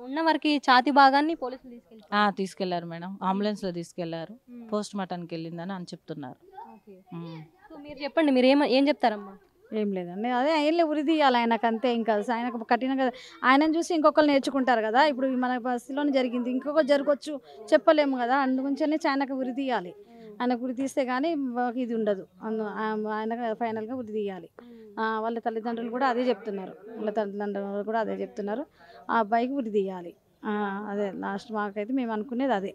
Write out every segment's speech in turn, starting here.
ఉన్న వరకు ఛాతీ భాగాన్ని పోలీసులు తీసుకెళ్తారు. తీసుకెళ్లారు మేడం, అంబులెన్స్లో తీసుకెళ్లారు. పోస్ట్ మార్టంకి వెళ్ళిందని అని చెప్తున్నారు. సో మీరు చెప్పండి, మీరు ఏం చెప్తారమ్మా? ఏం లేదండి, అదే ఆయనలే ఉరి తీయాలి ఆయనకు, అంతే. ఇంకా ఆయనకు కఠినంగా ఆయనను చూసి ఇంకొకరు నేర్చుకుంటారు కదా. ఇప్పుడు మన బస్సులోనే జరిగింది, ఇంకొకరు జరగవచ్చు, చెప్పలేము కదా. అందుగురించనే ఆయనకు ఉరి తీయాలి. ఆయనకు ఉరి తీస్తే కానీ ఇది ఉండదు. ఆయన ఫైనల్గా ఉరి తీయాలి. వాళ్ళ తల్లిదండ్రులు కూడా అదే చెప్తున్నారు. వాళ్ళ తల్లిదండ్రులు కూడా అదే చెప్తున్నారు, ఆ అబ్బాయికి ఉరి తీయాలి. అదే లాస్ట్ మాకైతే మేము అనుకునేది అదే.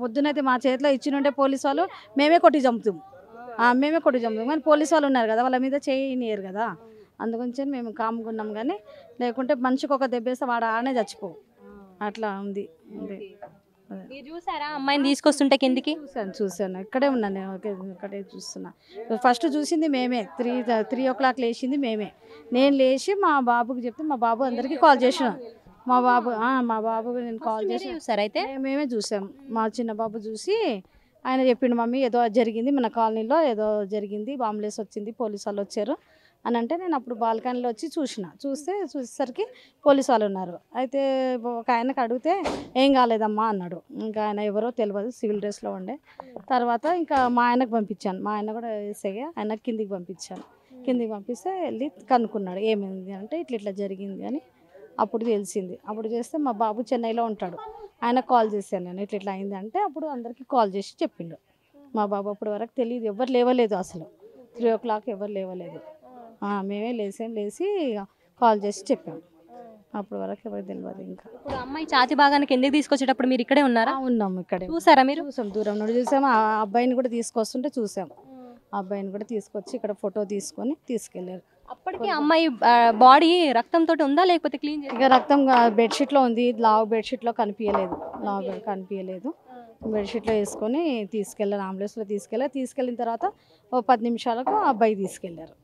పొద్దునైతే మా చేతిలో ఇచ్చినుంటే పోలీసు వాళ్ళు మేమే కొట్టి చంపుతాం, కానీ పోలీసు వాళ్ళు ఉన్నారు కదా, వాళ్ళ మీద చేయనియరు కదా. అందుగురించి మేము కాముకున్నాం. కానీ లేకుంటే మనిషికి ఒక దెబ్బేస్తే వాడు ఆడనే చచ్చిపో, అట్లా ఉంది. మీరు చూసారా అమ్మాయిని తీసుకొస్తుంటే కిందికి? చూశాను, ఇక్కడే ఉన్నాను, ఇక్కడే చూస్తున్నా. ఫస్ట్ చూసింది మేమే, 3 o'clock లేచింది మేమే. నేను లేచి మా బాబుకి చెప్తే మా బాబు అందరికీ కాల్ చేసిన. మా బాబుకి నేను కాల్ చేసి చూసారు అయితే? మేమే చూసాం. మా చిన్న బాబు చూసి ఆయన చెప్పిండు, మమ్మీ ఏదో జరిగింది మన కాలనీలో, ఏదో జరిగింది, అంబులెన్స్ వచ్చింది, పోలీసు వాళ్ళు వచ్చారు అని అంటే, నేను అప్పుడు బాల్కనీలో వచ్చి చూసేసరికి పోలీసు వాళ్ళు ఉన్నారు. అయితే ఒక ఆయనకు అడిగితే ఏం కాలేదమ్మా అన్నాడు. ఇంకా ఆయన ఎవరో తెలియదు, సివిల్ డ్రెస్లో ఉండే. తర్వాత ఇంకా మా ఆయనకు పంపించాను, మా ఆయన కూడా వేసేగా ఆయన కిందికి పంపించాను. కిందికి పంపిస్తే వెళ్ళి కనుక్కున్నాడు ఏమైంది అంటే, ఇట్లా జరిగింది అని అప్పుడు తెలిసింది. అప్పుడు చేస్తే మా బాబు చెన్నైలో ఉంటాడు, ఆయనకు కాల్ చేశాను నేను, ఇట్లా అయింది అంటే అప్పుడు అందరికీ కాల్ చేసి చెప్పిండు. మా బాబు అప్పటి వరకు తెలియదు, ఎవరు లేవలేదు అసలు. 3 o'clock ఎవరు లేవలేదు, మేమే లేచి కాల్ చేసి చెప్పాము. అప్పటి వరకు ఎవరు తెలియదు. ఇంకా ఇప్పుడు అమ్మాయి ఛాతీ భాగానికి ఎందుకు తీసుకొచ్చేటప్పుడు మీరు ఇక్కడే ఉన్నారా? ఉన్నాము, ఇక్కడే చూసారా మీరు? చూసాం, దూరం నుండి చూసాము. ఆ అబ్బాయిని కూడా తీసుకొస్తుంటే చూసాం. ఆ అబ్బాయిని కూడా తీసుకొచ్చి ఇక్కడ ఫోటో తీసుకొని తీసుకెళ్ళారు. అప్పటికి అమ్మాయి బాడీ రక్తంతో ఉందా లేకపోతే క్లీన్? ఇక రక్తం బెడ్షీట్లో ఉంది, లావు బెడ్షీట్లో కనిపించలేదు. బెడ్షీట్లో వేసుకొని తీసుకెళ్ళారు, అంబులెన్స్లో తీసుకెళ్ళిన తర్వాత ఓ 10 నిమిషాలకు ఆ అబ్బాయి తీసుకెళ్ళారు.